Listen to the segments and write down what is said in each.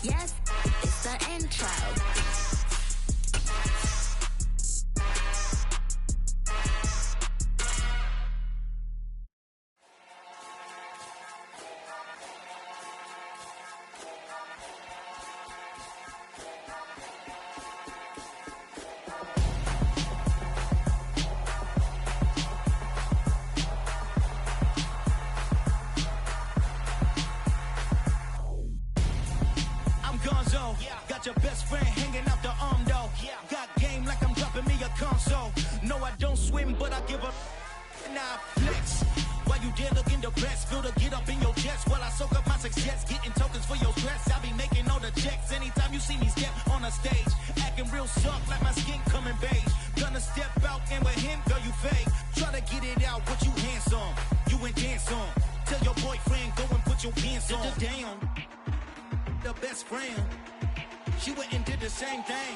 Yes, it's the intro. Got your best friend hanging out the arm though. Got game like I'm dropping me a console. No, I don't swim, but I give a nah flex. While you there looking depressed, feel the get up in your chest while I soak up my success, getting tokens for your stress. I be making all the checks anytime you see me step on a stage, acting real soft like my skin coming beige. Gonna step out and with him, girl, you fake. Try to get it out, but you handsome. You ain't dance on. Tell your boyfriend go and put your pants on. Down. The best friend. She went and did the same thing.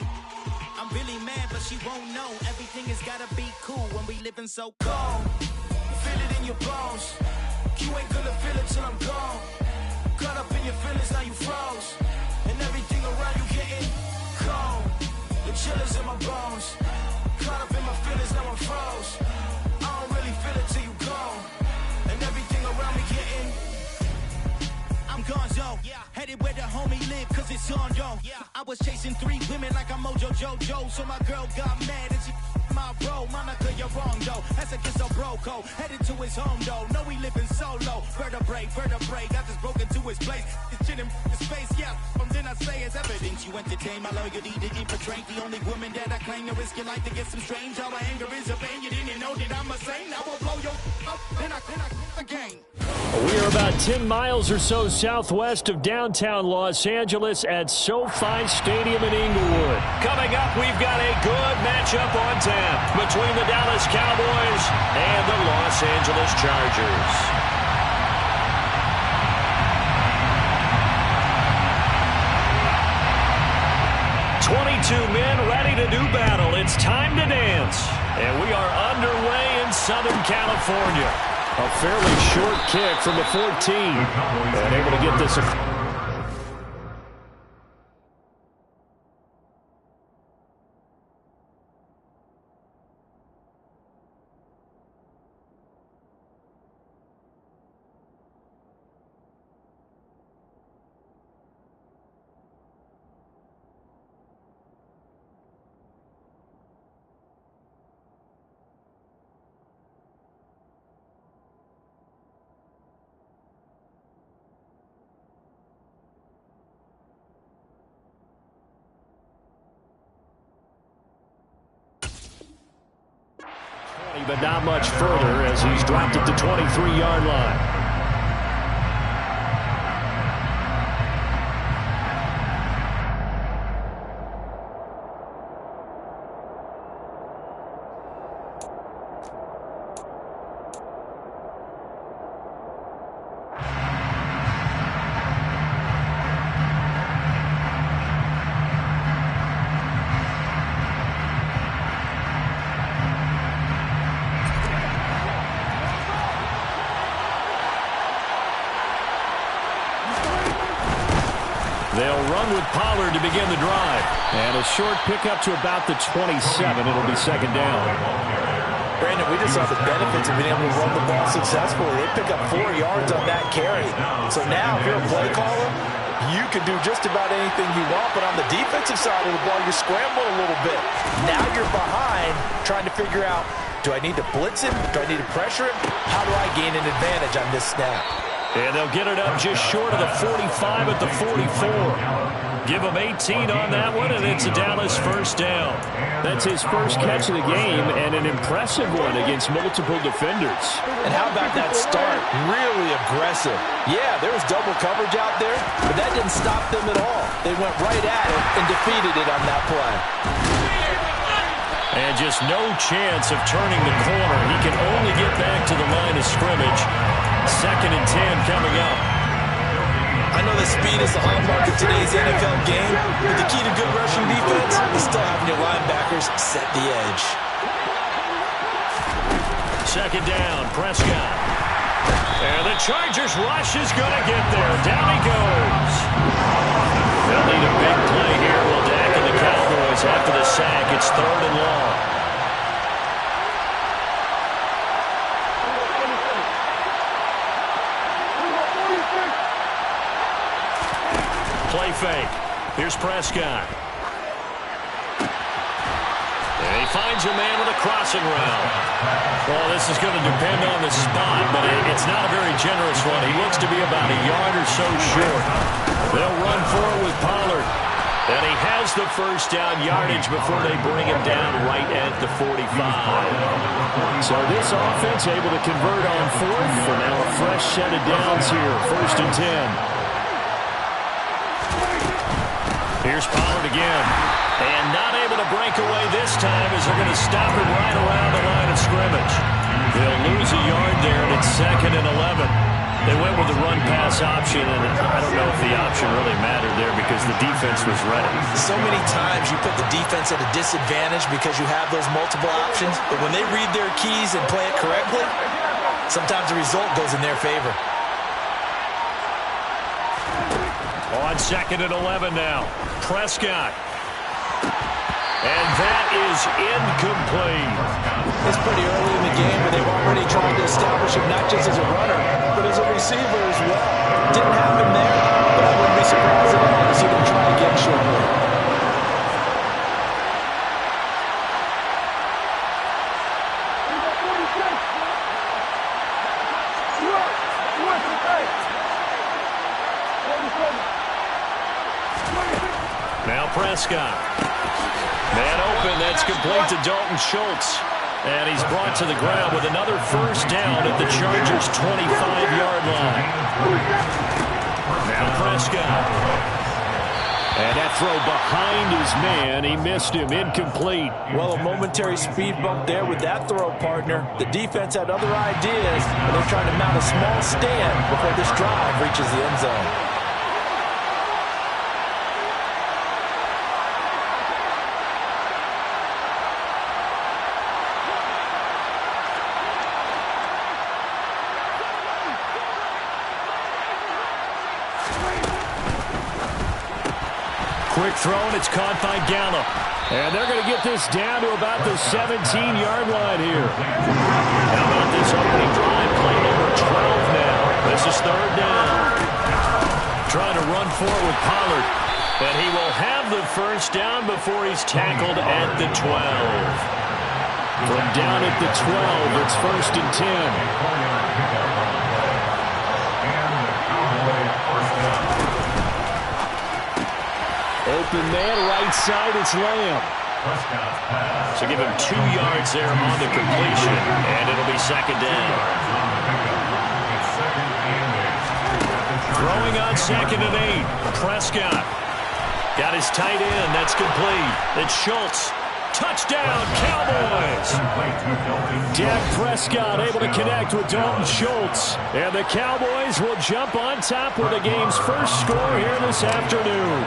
I'm really mad, but she won't know. Everything has gotta be cool when we living so cold. Feel it in your bones. You ain't gonna feel it till I'm gone. Caught up in your feelings, now you froze. And everything around you getting cold. The chillers in my bones. Caught up in my feelings, now I'm froze. I don't really feel it till you gone. And everything around me getting I'm gonzo, headed where the homie live, cause it's on, yo. I was chasing 3 women like I'm Mojo Jojo, so my girl got mad and she my bro. Monica, you're wrong, though. That's against a bro code. Headed to his home, though. No, we living solo. Vertebrae, got this broken to his place. This shit in his face, yeah. From then I say it's evidence you entertain my loyalty to infiltrate. The only woman that I claim to risk your life to get some strange. All my anger is a pain. You didn't know that I'm a saint. I will blow your up, then I again. We are about 10 miles or so southwest of downtown Los Angeles at SoFi Stadium in Inglewood. Coming up, we've got a good matchup on tap between the Dallas Cowboys and the Los Angeles Chargers. Men ready to do battle. It's time to dance. And we are underway in Southern California. A fairly short kick from the 14. And able to get this. But not much further as he's dropped at the 23-yard line. They'll run with Pollard to begin the drive. And a short pickup to about the 27. It'll be second down. Brandon, we just saw the benefits of being able to run the ball successfully. They pick up 4 yards on that carry. So now, if you're a play caller, you can do just about anything you want. But on the defensive side of the ball, you're scrambling a little bit. Now you're behind, trying to figure out, do I need to blitz him? Do I need to pressure him? How do I gain an advantage on this snap? And they'll get it up just short of the 45 at the 44. Give him 18 on that one, and it's a Dallas first down. That's his first catch of the game, and an impressive one against multiple defenders. And how about that start? Really aggressive. Yeah, there was double coverage out there, but that didn't stop them at all. They went right at it and defeated it on that play. And just no chance of turning the corner. He can only get back to the line of scrimmage. 2nd and 10 coming up. I know that speed is the hallmark of today's NFL game, but the key to good rushing defense is still having your linebackers set the edge. 2nd down, Prescott. And the Chargers rush is going to get there. Down he goes. They'll need a big play here. Will Dak and the Cowboys after the sack. It's 3rd and long. Play fake. Here's Prescott. And he finds a man with a crossing route. Well, this is going to depend on the spot, but it's not a very generous one. He looks to be about a yard or so short. They'll run forward with Pollard. And he has the first down yardage before they bring him down right at the 45. So this offense able to convert on 4th. For now a fresh set of downs here. 1st and 10. Here's Pollard again. And not able to break away this time as they're going to stop him right around the line of scrimmage. They'll lose a yard there, and it's 2nd and 11. They went with the run-pass option, and I don't know if the option really mattered there because the defense was ready. So many times you put the defense at a disadvantage because you have those multiple options, but when they read their keys and play it correctly, sometimes the result goes in their favor. On 2nd and 11 now. Prescott. And that is incomplete. It's pretty early in the game, but they've already tried to establish him not just as a runner, but as a receiver as well. Didn't happen there, but I wouldn't be surprised at all to see them try again shortly. Now Prescott. Man open, that's complete to Dalton Schultz. And he's brought to the ground with another first down at the Chargers' 25-yard line. Now Prescott. And that throw behind his man, he missed him, incomplete. Well, a momentary speed bump there with that throw, partner. The defense had other ideas, and they're trying to mount a small stand before this drive reaches the end zone. Quick throw, and it's caught by Gallup. And they're going to get this down to about the 17-yard line here. How about this opening drive? Play number 12 now. This is 3rd down. Trying to run forward with Pollard. And he will have the first down before he's tackled at the 12. From down at the 12, it's 1st and 10. Open man, right side, it's Lamb. So give him 2 yards there on the completion, and it'll be 2nd down. Throwing on 2nd and 8, Prescott. Got his tight end, that's complete. It's Schultz. Touchdown, Cowboys! Dak Prescott able to connect with Dalton Schultz. And the Cowboys will jump on top with the game's first score here this afternoon.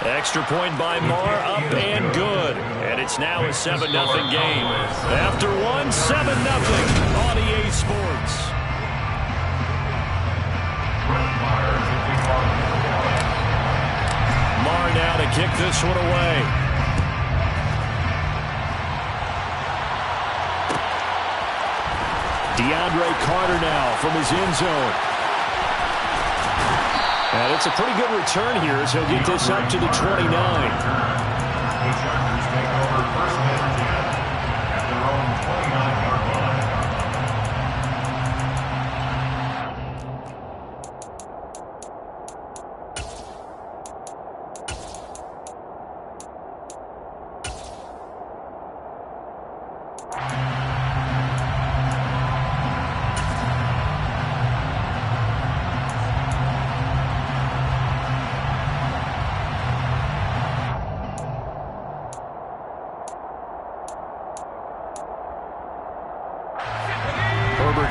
Extra point by Marr, up and good. And it's now a 7-0 game. After one, 7-0 on EA Sports. Marr now to kick this one away. DeAndre Carter now from his end zone. And it's a pretty good return here as he'll get this up to the 29. The Chargers take over 1st and 10 at their own 29-yard line.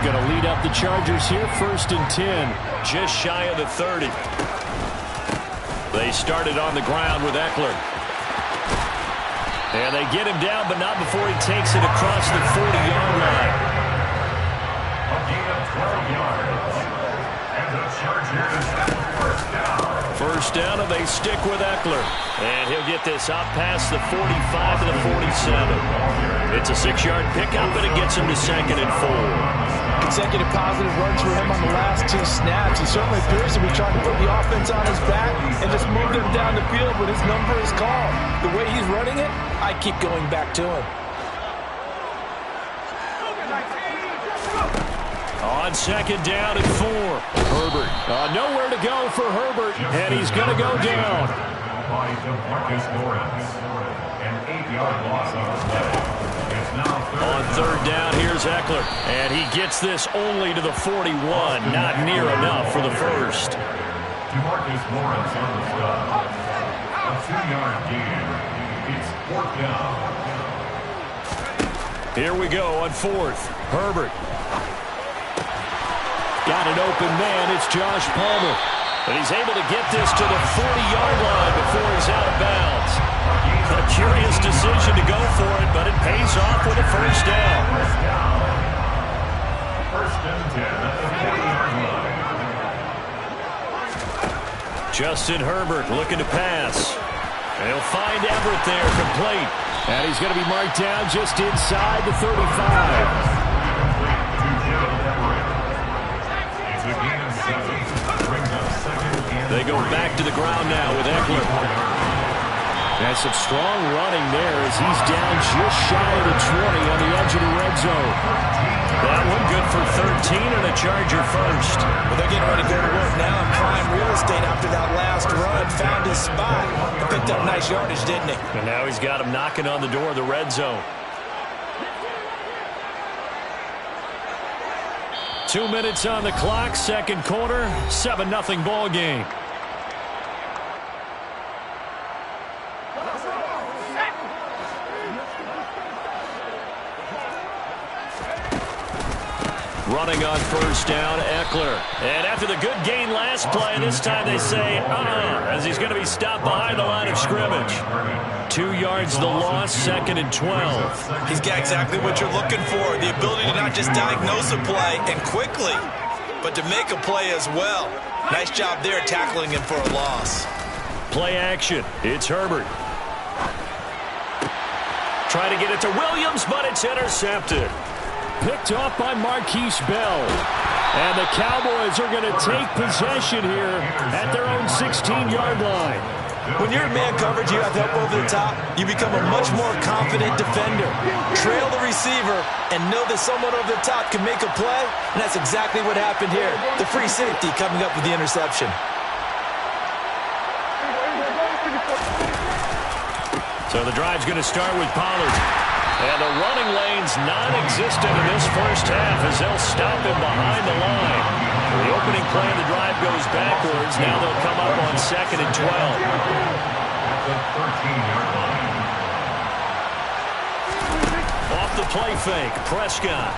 Going to lead up the Chargers here, 1st and 10, just shy of the 30. They started on the ground with Eckler. And they get him down, but not before he takes it across the 40-yard line. A gain of 12 yards. And the Chargers have a first down. First down, and they stick with Eckler. And he'll get this up past the 45 to the 47. It's a 6-yard pickup, and it gets him to 2nd and 4. Consecutive positive runs for him on the last 2 snaps. He certainly appears to be trying to put the offense on his back and just move them down the field when his number is called. The way he's running it, I keep going back to him. On 2nd down and 4. Herbert. Nowhere to go for Herbert, and he's going to go down. By DeMarcus Lawrence. An 8-yard loss on the play. On 3rd down, here's Eckler. And he gets this only to the 41. Not near enough for the first. DeMarcus Lawrence on the stop. A 2-yard gain. It's 4th down. Here we go on 4th. Herbert. Got an open man. It's Josh Palmer. And he's able to get this to the 40-yard line before he's out of bounds. A curious decision to go for it, but it pays off with a first down. First and 10 at the 40-yard line. Justin Herbert looking to pass. And he'll find Everett there, complete. And he's going to be marked down just inside the 35. They go back to the ground now with Eckler. That's some strong running there as he's down just shy of the 20 on the edge of the red zone. That one good for 13 and a Charger first. Well, they're getting ready to go to work now in prime real estate after that last run. Found his spot and picked up nice yardage, didn't he? And now he's got him knocking on the door of the red zone. 2 minutes on the clock, 2nd quarter, 7-0 ball game. Running on 1st down, Eckler. And after the good gain last play, this time they say, as he's going to be stopped behind the line of scrimmage. 2 yards the loss, 2nd and 12. He's got exactly what you're looking for, the ability to not just diagnose a play and quickly, but to make a play as well. Nice job there tackling him for a loss. Play action. It's Herbert. Try to get it to Williams, but it's intercepted. Picked off by Marquise Bell. And the Cowboys are going to take possession here at their own 16-yard line. When you're in man coverage, you have to help over the top. You become a much more confident defender. Trail the receiver and know that someone over the top can make a play, and that's exactly what happened here. The free safety coming up with the interception. So the drive's going to start with Pollard. And the running lane's non-existent in this first half as they'll stop him behind the line. The opening play of the drive goes backwards. Now they'll come up on 2nd and 12. At the 13-yard line. Off the play fake, Prescott.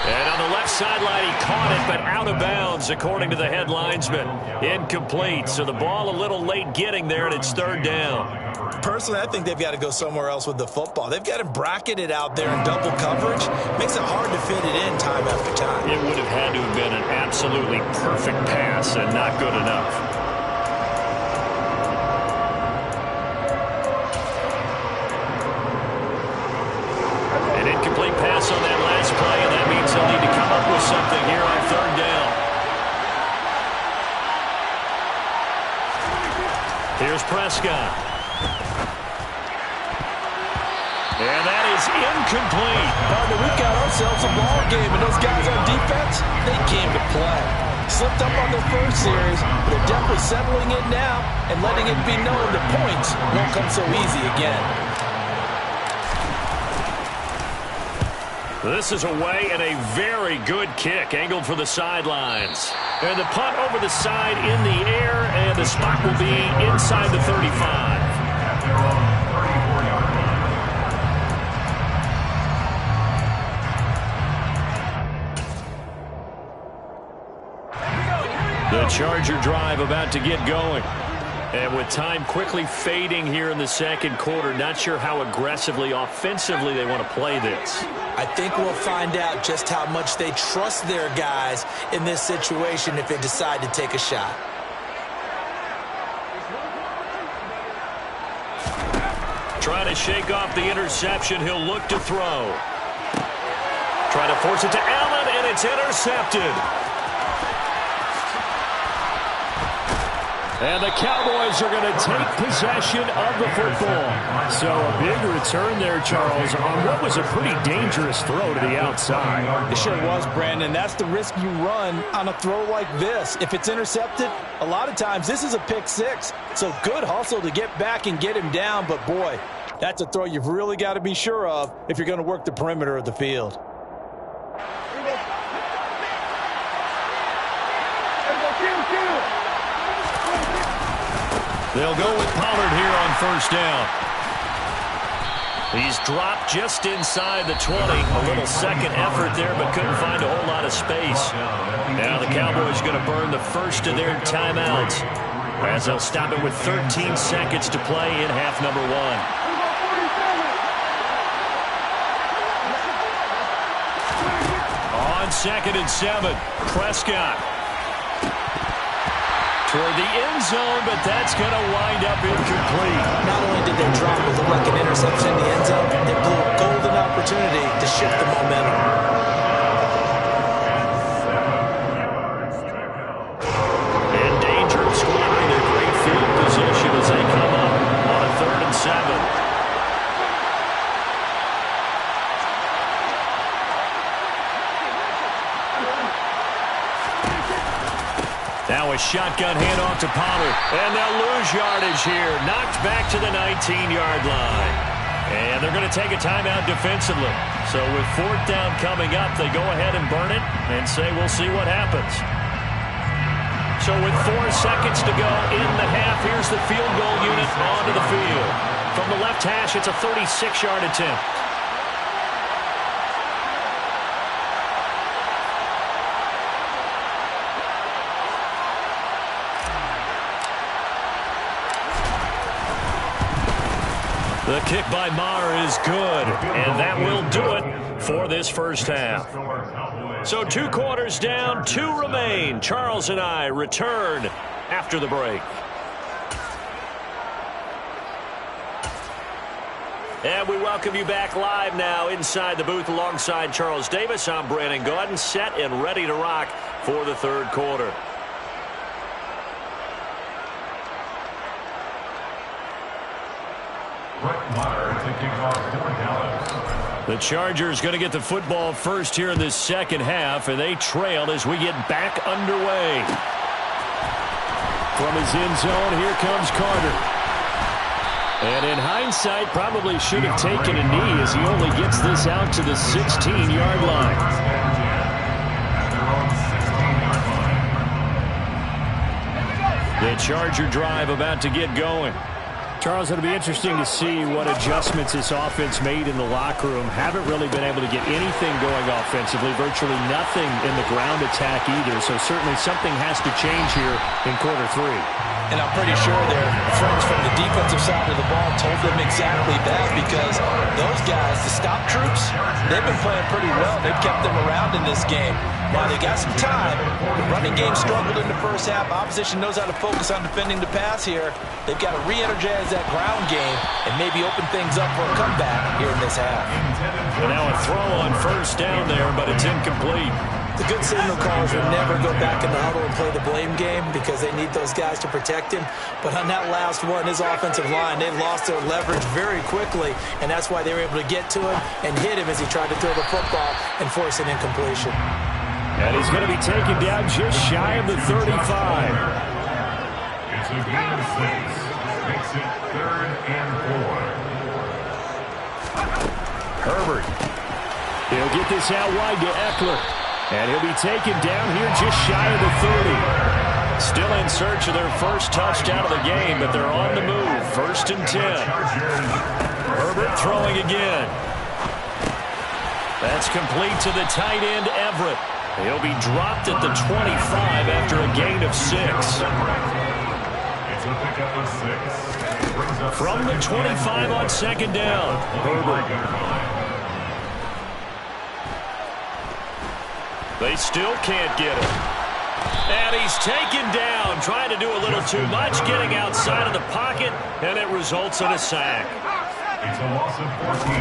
And on the left sideline, he caught it, but out of bounds, according to the head linesman. Incomplete, so the ball a little late getting there, and it's 3rd down. Personally, I think they've got to go somewhere else with the football. They've got him bracketed out there in double coverage. Makes it hard to fit it in time after time. It would have had to have been an absolutely perfect pass and not good enough. An incomplete pass on that last play, and that means they'll need to come up with something here on 3rd down. Here's Prescott. And that is incomplete. Partner, we've got ourselves a ball game, and those guys on defense, they came to play. Slipped up on their first series, but they're definitely settling in now and letting it be known the points won't come so easy again. This is away and a very good kick angled for the sidelines. And the punt over the side in the air, and the spot will be inside the 35. The Charger drive about to get going. And with time quickly fading here in the second quarter, not sure how aggressively, offensively they want to play this. I think we'll find out just how much they trust their guys in this situation if they decide to take a shot. Trying to shake off the interception. He'll look to throw. Trying to force it to Allen, and it's intercepted. And the Cowboys are going to take possession of the football. So a big return there, Charles, on what was a pretty dangerous throw to the outside. It sure was, Brandon. That's the risk you run on a throw like this. If it's intercepted, a lot of times this is a pick six. So good hustle to get back and get him down. But, boy, that's a throw you've really got to be sure of if you're going to work the perimeter of the field. They'll go with Pollard here on first down. He's dropped just inside the 20. A little second effort there, but couldn't find a whole lot of space. Now the Cowboys going to burn the first of their timeouts as they'll stop it with 13 seconds to play in half number one. On 2nd and 7, Prescott. Toward the end zone, but that's going to wind up incomplete. Not only did they drop what looked like an interception in the end zone, they blew a golden opportunity to shift the momentum. In danger of squandering their great field position as they come up on a 3rd and 7. Now a shotgun handoff to Pollard. And they'll lose yardage here. Knocked back to the 19-yard line. And they're going to take a timeout defensively. So with 4th down coming up, they go ahead and burn it and say we'll see what happens. So with 4 seconds to go in the half, here's the field goal unit onto the field. From the left hash, it's a 36-yard attempt. The kick by Maher is good, and that will do it for this first half. So 2 quarters down, 2 remain. Charles and I return after the break. And we welcome you back live now inside the booth alongside Charles Davis. I'm Brandon Gaudin, set and ready to rock for the 3rd quarter. The Chargers going to get the football first here in this second half, and they trail as we get back underway. From his end zone, here comes Carter. And in hindsight, probably should have taken a knee as he only gets this out to the 16-yard line. The Charger drive about to get going. Charles, it'll be interesting to see what adjustments this offense made in the locker room. Haven't really been able to get anything going offensively, virtually nothing in the ground attack either. So certainly something has to change here in quarter 3. And I'm pretty sure their friends from the defensive side of the ball told them exactly that, because those guys, the stop troops, they've been playing pretty well. They've kept them around in this game. Now they got some time. The running game struggled in the first half. Opposition knows how to focus on defending the pass here. They've got to re-energize that ground game and maybe open things up for a comeback here in this half. And now a throw on first down there, but it's incomplete. The good signal callers will never go back in the huddle and play the blame game because they need those guys to protect him. But on that last one, his offensive line, they lost their leverage very quickly, and that's why they were able to get to him and hit him as he tried to throw the football and force an incompletion. And he's going to be taken down just shy of the 35. It's a gain of 6. Makes it 3rd and 4. Herbert. He'll get this out wide to Eckler. And he'll be taken down here just shy of the 30. Still in search of their first touchdown of the game, but they're on the move. 1st and 10. Herbert throwing again. That's complete to the tight end, Everett. He'll be dropped at the 25 after a gain of 6. The pickup of 6. Brings up From the 25 on second down, Herbert. They still can't get him. And he's taken down, trying to do a little too much, getting outside of the pocket, and it results in a sack. It's a loss of 14.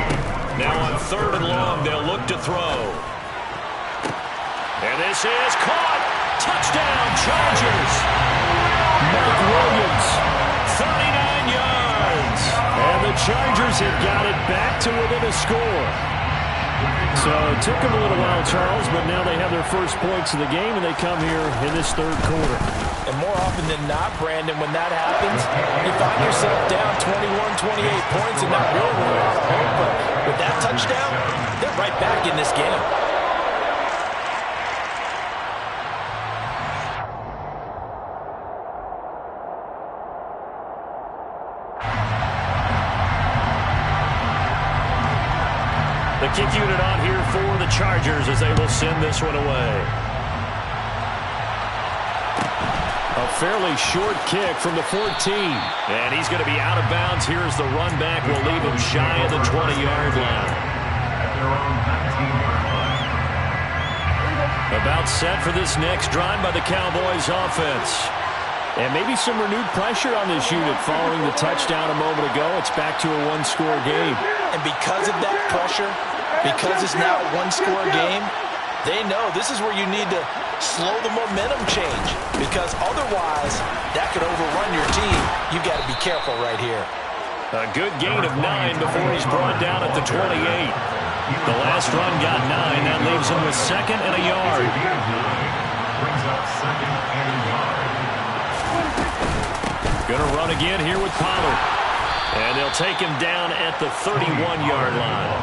Now on 3rd and long, they'll look to throw. And this is caught. Touchdown, Chargers. Mike Williams, 39 yards. And the Chargers have got it back to within a score. So it took them a little while, Charles, but now they have their first points of the game, and they come here in this 3rd quarter. And more often than not, Brandon, when that happens, you find yourself down 21, 28 points and not really with a lot of hope. But with that touchdown, they're right back in this game. The kick unit on here for the Chargers as they will send this one away. A fairly short kick from the 14. And he's going to be out of bounds here as the run back will leave him shy of the 20-yard line. At their own 19-yard line. About set for this next drive by the Cowboys offense. And maybe some renewed pressure on this unit following the touchdown a moment ago. It's back to a one-score game. And because of that pressure, because it's now a one-score game, they know this is where you need to slow the momentum change, because otherwise that could overrun your team. You've got to be careful right here. A good gain of 9 before he's brought down at the 28. The last run got 9. That leaves him with 2nd and a yard. Brings up 2nd and a yard. Going to run again here with Pollard. And they'll take him down at the 31-yard line.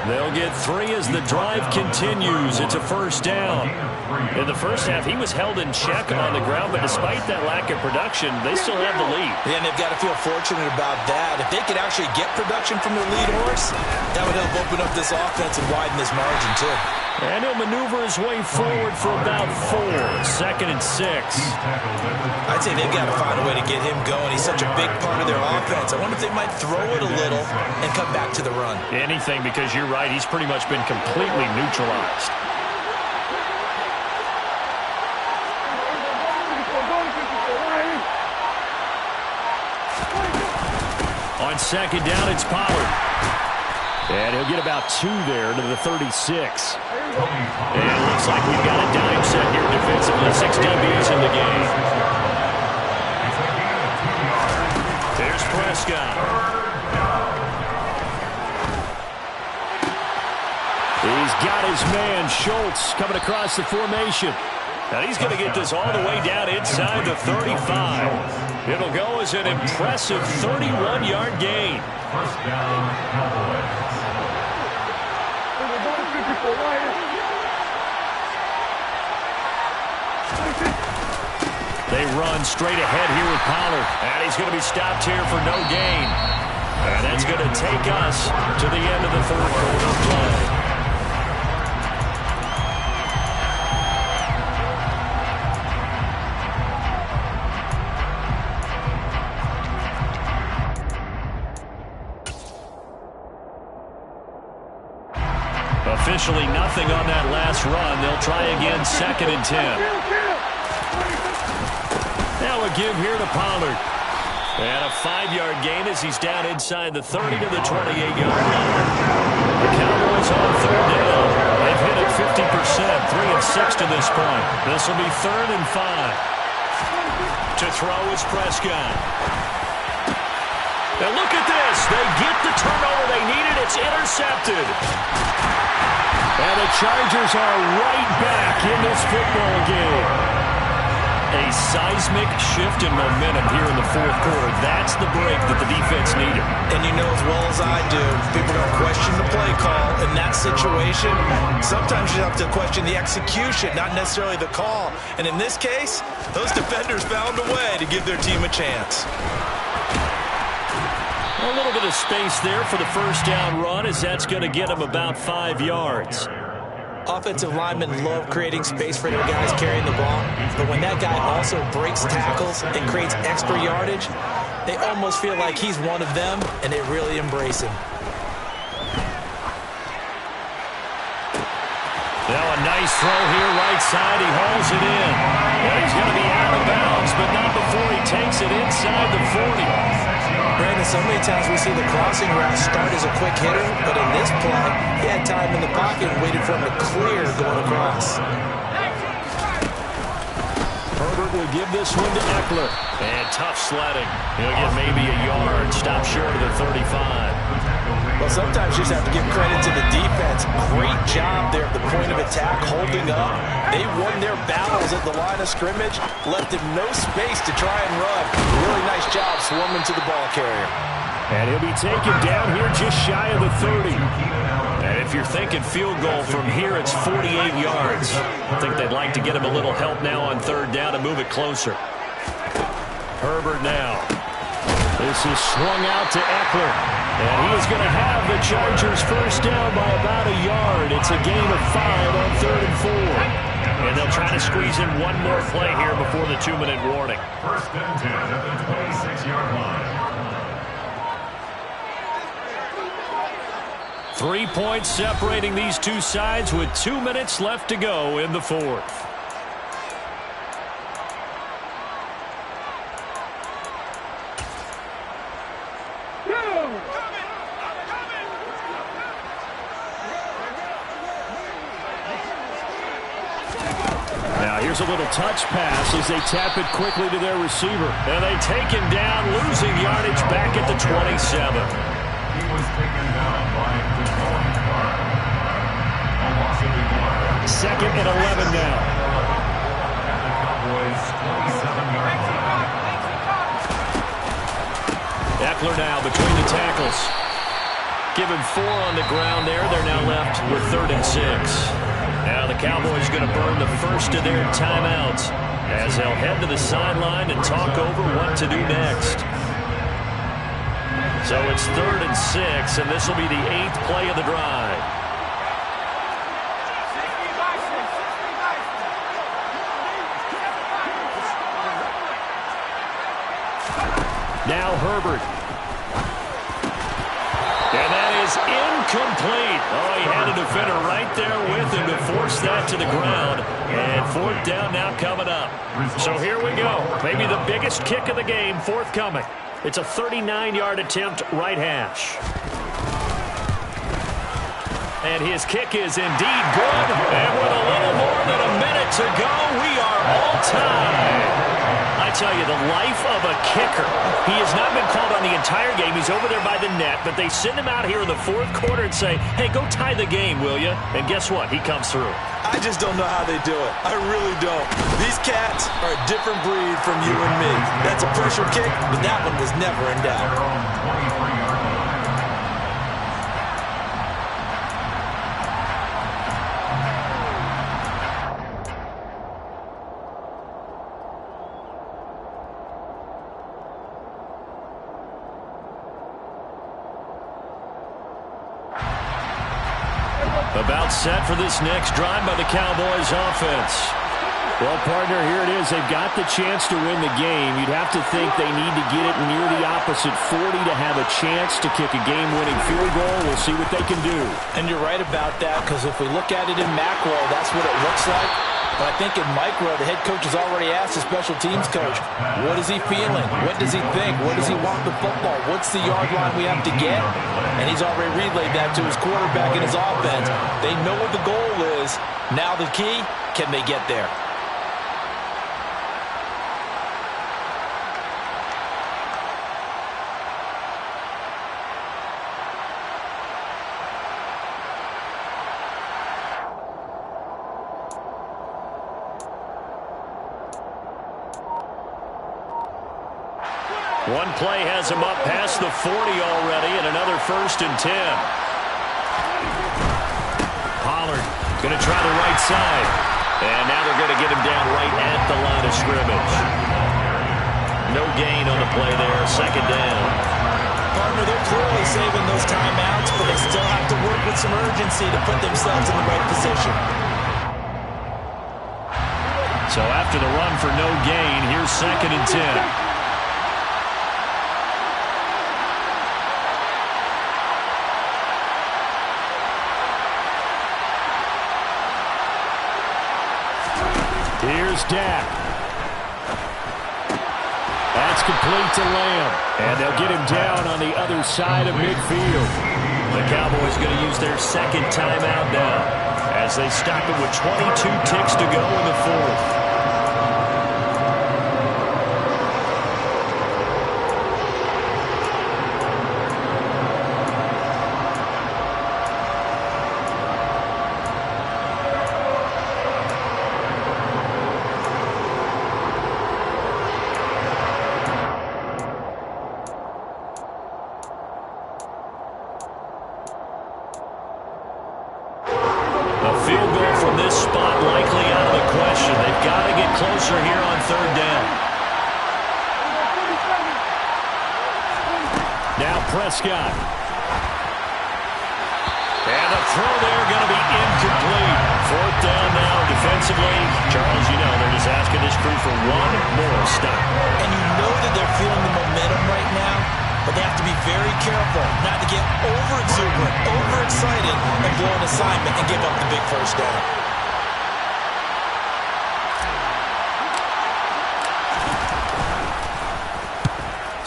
They'll get 3 as the drive continues. It's a first down. In the first half, he was held in check on the ground, but despite that lack of production, they still have the lead. Yeah, and they've got to feel fortunate about that. If they could actually get production from their lead horse, that would help open up this offense and widen this margin, too. And he'll maneuver his way forward for about 4. 2nd and 6. I'd say they've got to find a way to get him going. He's such a big part of their offense. I wonder if they might throw it a little and come back to the run. Anything, because you're right. He's pretty much been completely neutralized. On 2nd down, it's Pollard. And he'll get about 2 there to the 36. And it looks like we've got a dime set here defensively. 6 DBs in the game. There's Prescott. He's got his man, Schultz, coming across the formation. And he's going to get this all the way down inside the 35. It'll go as an impressive 31-yard gain. First down, Cowboys. They run straight ahead here with Pollard. And he's going to be stopped here for no gain. And that's going to take us to the end of the 3rd quarter play. Officially nothing on that last run. They'll try again, 2nd and 10. Now a give here to Pollard. And a 5-yard gain as he's down inside the 30 to the 28-yard line. The Cowboys on 3rd down. They've hit it 50%, 3 of 6 to this point. This will be 3rd and 5. To throw is Prescott. And look at this. They get the turnover they needed. It's intercepted. And the Chargers are right back in this football game. A seismic shift in momentum here in the 4th quarter. That's the break that the defense needed. And you know as well as I do, people don't question the play call. In that situation, sometimes you have to question the execution, not necessarily the call. And in this case, those defenders found a way to give their team a chance. A little bit of space there for the first down run as that's going to get him about 5 yards. Offensive linemen love creating space for their guys carrying the ball, but when that guy also breaks tackles and creates extra yardage, they almost feel like he's one of them, and they really embrace him. Now a nice throw here, right side. He hauls it in. And he's going to be out of bounds, but not before he takes it inside the 40. Brandon, so many times we see the crossing route start as a quick hitter, but in this play, he had time in the pocket and waited for him to clear going across. Herbert will give this one to Eckler. And tough sledding. He'll get maybe a yard. Stop short of the 35. Well, sometimes you just have to give credit to the defense. Great job there at the point of attack, holding up. They won their battles at the line of scrimmage, left him no space to try and run. Really nice job swarming to the ball carrier. And he'll be taken down here just shy of the 30. And if you're thinking field goal from here, it's 48 yards. I think they'd like to get him a little help now on third down to move it closer. Herbert now. This is swung out to Eckler. And he is going to have the Chargers first down by about a yard. It's a gain of 5 on 3rd and 4. And they'll try to squeeze in one more play here before the 2-minute warning. First and 10 at the 26-yard line. 3 points separating these two sides with 2 minutes left to go in the 4th. Here's a little touch pass as they tap it quickly to their receiver. And they take him down, losing yardage back at the 27. He was taken down by the calling card. A loss of 1. Second and 11 now. At the Cowboys' 27-yard line. Eckler now between the tackles. Give him 4 on the ground there. They're now left with 3rd and 6. Now the Cowboys are going to burn the first of their timeouts as they'll head to the sideline and talk over what to do next. So it's 3rd and 6, and this will be the 8th play of the drive. Now Herbert. And that is incomplete. Oh, he had a defender right there with him to force that to the ground. And 4th down now coming up. So here we go. Maybe the biggest kick of the game forthcoming. It's a 39-yard attempt, right hash. And his kick is indeed good. And with a little more than a minute to go, we are all tied. I tell you, the life of a kicker. He has not been called on the entire game. He's over there by the net, but they send him out here in the 4th quarter and say, hey, go tie the game, will you? And guess what? He comes through. I just don't know how they do it. I really don't. These cats are a different breed from you and me. That's a pressure kick, but that one was never in doubt. Their own 23-yard line. About set for this next drive by the Cowboys offense. Well, partner, here it is. They've got the chance to win the game. You'd have to think they need to get it near the opposite 40 to have a chance to kick a game-winning field goal. We'll see what they can do. And you're right about that, because if we look at it in macro, that's what it looks like. But I think in micro, the head coach has already asked the special teams coach, what is he feeling? What does he think? What does he want the football? What's the yard line we have to get? And he's already relayed that to his quarterback and his offense. They know what the goal is. Now the key, can they get there? One play has him up past the 40 already, and another 1st and 10. Pollard going to try the right side. And now they're going to get him down right at the line of scrimmage. No gain on the play there, 2nd down. Partner, they're clearly saving those timeouts, but they still have to work with some urgency to put themselves in the right position. So after the run for no gain, here's 2nd and 10. Here's Dak. That's complete to Lamb. And they'll get him down on the other side of midfield. The Cowboys going to use their 2nd timeout now as they stop it with 22 ticks to go in the 4th. Closer here on 3rd down. Now Prescott. And the throw there going to be incomplete. 4th down now defensively. Charles, you know they're just asking this crew for one more stop. And you know that they're feeling the momentum right now, but they have to be very careful not to get over-exuberant, overexcited, and blow an assignment and give up the big 1st down.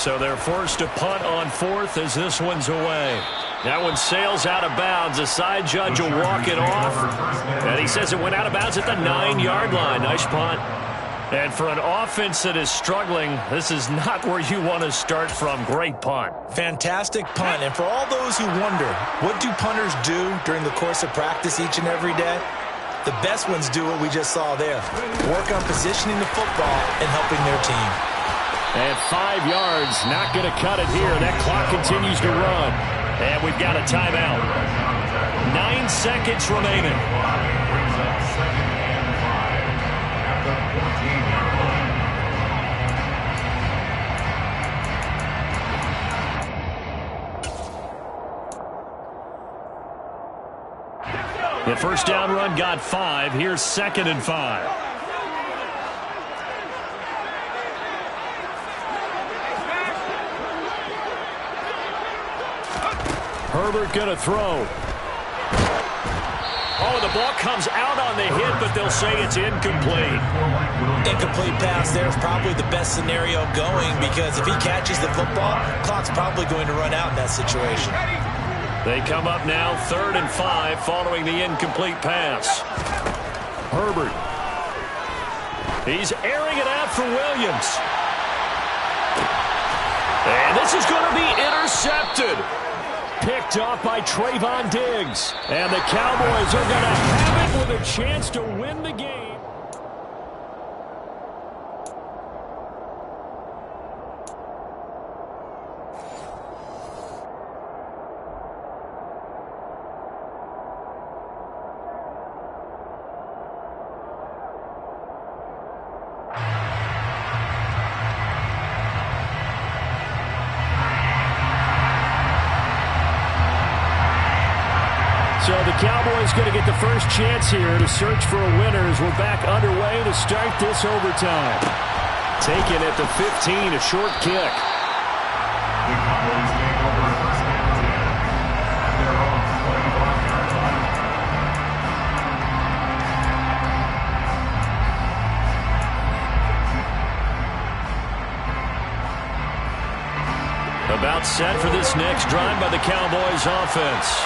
So they're forced to punt on 4th as this one's away. That one sails out of bounds. The side judge will walk it off. And he says it went out of bounds at the 9-yard line. Nice punt. And for an offense that is struggling, this is not where you want to start from. Great punt. Fantastic punt. And for all those who wonder, what do punters do during the course of practice each and every day? The best ones do what we just saw there. Work on positioning the football and helping their team. And 5 yards, not going to cut it here. That clock continues to run. And we've got a timeout. 9 seconds remaining. The 1st down run got 5. Here's 2nd and 5. Herbert going to throw. Oh, the ball comes out on the hit, but they'll say it's incomplete. Incomplete pass there is probably the best scenario going because if he catches the football, clock's probably going to run out in that situation. They come up now 3rd and 5 following the incomplete pass. Herbert. He's airing it out for Williams. And this is going to be intercepted. Picked off by Trayvon Diggs. And the Cowboys are going to have it with a chance to win the game. So the Cowboys going to get the first chance here to search for a winner as we're back underway to start this overtime. Taken at the 15, a short kick. The Cowboys take over 1st and 10 at their own 21-yard line. About set for this next drive by the Cowboys offense.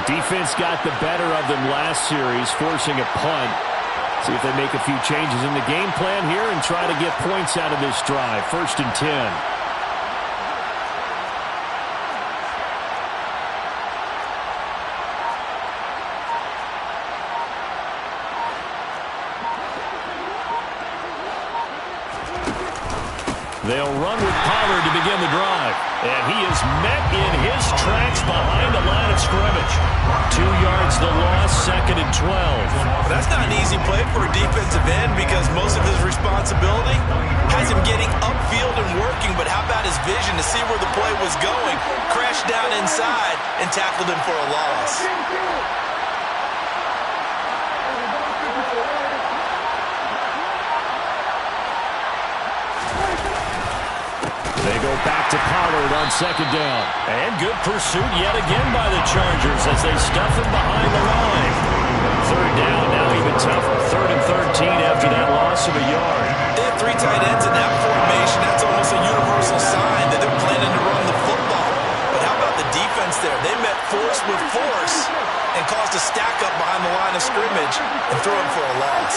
Defense got the better of them last series, forcing a punt. See if they make a few changes in the game plan here and try to get points out of this drive. 1st and 10. They'll run with Pollard to begin the drive. And he is met in his tracks behind the line of scrimmage. 2 yards the loss, 2nd and 12. That's not an easy play for a defensive end because most of his responsibility has him getting upfield and working. But how about his vision to see where the play was going, crashed down inside, and tackled him for a loss. They go back to Pollard on 2nd down. And good pursuit yet again by the Chargers as they stuff him behind the line. 3rd down, now even tougher. 3rd and 13 after that loss of a yard. They have 3 tight ends in that formation. That's almost a universal sign that they're planning to run the football. But how about the defense there? They met force with force and caused a stack up behind the line of scrimmage and threw him for a loss.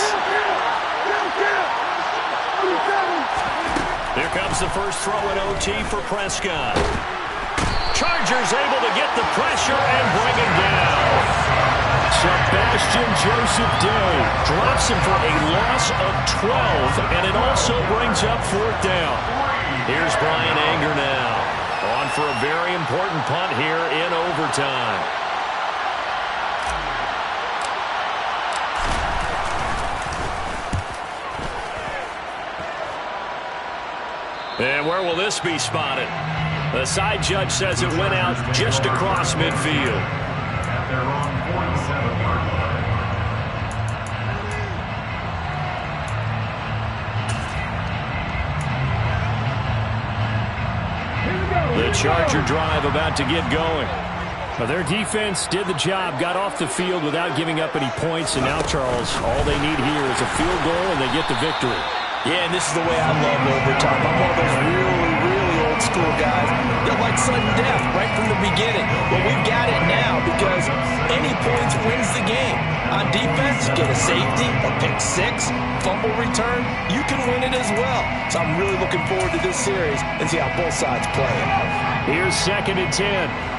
Here comes the first throw in OT for Prescott. Chargers able to get the pressure and bring him down. Sebastian Joseph Day drops him for a loss of 12, and it also brings up 4th down. Here's Brian Anger now. On for a very important punt here in overtime. And where will this be spotted? The side judge says it went out just across midfield. At their own 47-yard line. The Charger drive about to get going. Well, their defense did the job, got off the field without giving up any points, and now, Charles, all they need here is a field goal and they get the victory. Yeah, and this is the way I love overtime. I'm one of those really old school guys that like sudden death right from the beginning. Well, we've got it now because any points wins the game. On defense, get a safety, a pick 6, fumble return, you can win it as well. So I'm really looking forward to this series and see how both sides play it. Here's 2nd and 10.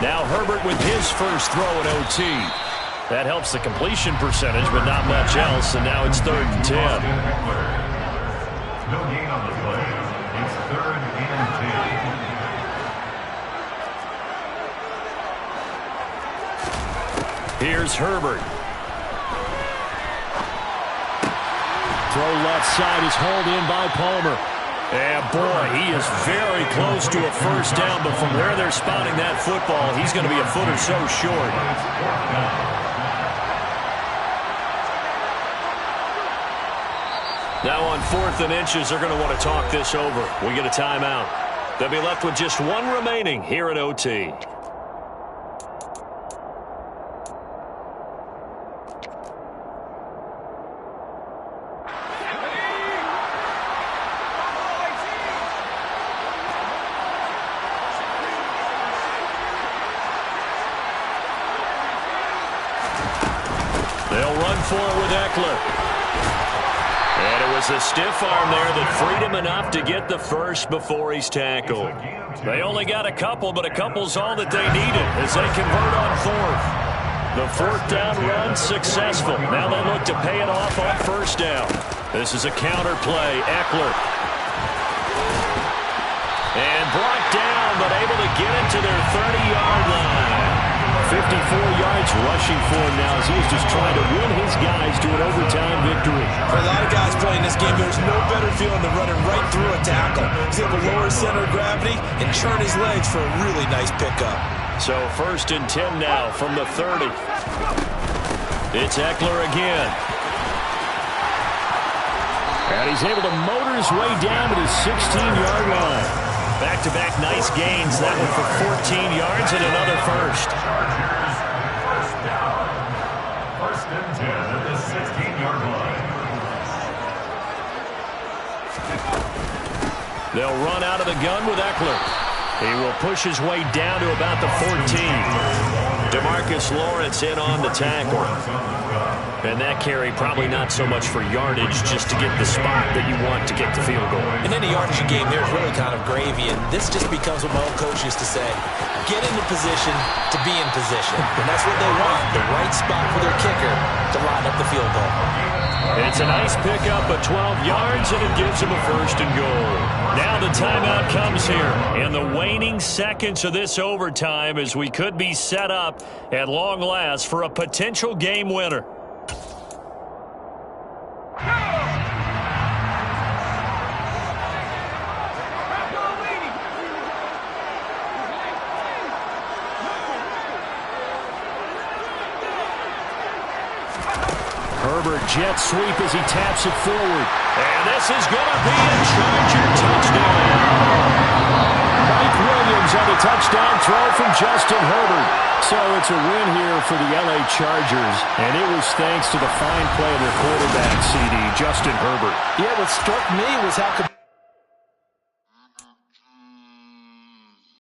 Now Herbert with his first throw at OT. That helps the completion percentage, but not much else, and now it's 3rd and 10. No gain on the play. It's 3rd and 10. Here's Herbert. Throw left side is hauled in by Palmer. And boy, he is very close to a first down, but from where they're spotting that football, he's going to be a foot or so short. Now on 4th and inches, they're going to want to talk this over. We get a timeout. They'll be left with just 1 remaining here at OT. They'll run for it with Eckler. And it was a stiff arm there that freed him enough to get the first before he's tackled. They only got a couple, but a couple's all that they needed as they convert on 4th. The 4th down run successful. Now they look to pay it off on 1st down. This is a counter play. Eckler. And brought down, but able to get it to their 30-yard line. 54 yards rushing for him now as he is just trying to win his guys to an overtime victory. For a lot of guys playing this game, there's no better feeling than running right through a tackle. He's able to lower his center of gravity and churn his legs for a really nice pickup. So 1st and 10 now from the 30. It's Eckler again. And he's able to motor his way down to the 16-yard line. Back-to-back nice gains. That one for 14 yards and another first. Chargers, first down. 1st and 10 at the 16-yard line. They'll run out of the gun with Eckler. He will push his way down to about the 14. DeMarcus Lawrence in on the tackle. And that carry probably not so much for yardage, just to get the spot that you want to get the field goal. And in a yardage game, there's really kind of gravy, and this just becomes what my old coach used to say, get into position to be in position. And that's what they want, the right spot for their kicker to line up the field goal. It's a nice pickup of 12 yards, and it gives them a first and goal. Now the timeout comes here in the waning seconds of this overtime as we could be set up at long last for a potential game winner. Herbert jet sweep as he taps it forward. And this is going to be a Charger touchdown. Mike Williams on a touchdown throw from Justin Herbert. So it's a win here for the LA Chargers. And it was thanks to the fine play of their quarterback, CD, Justin Herbert. Yeah, what struck me was how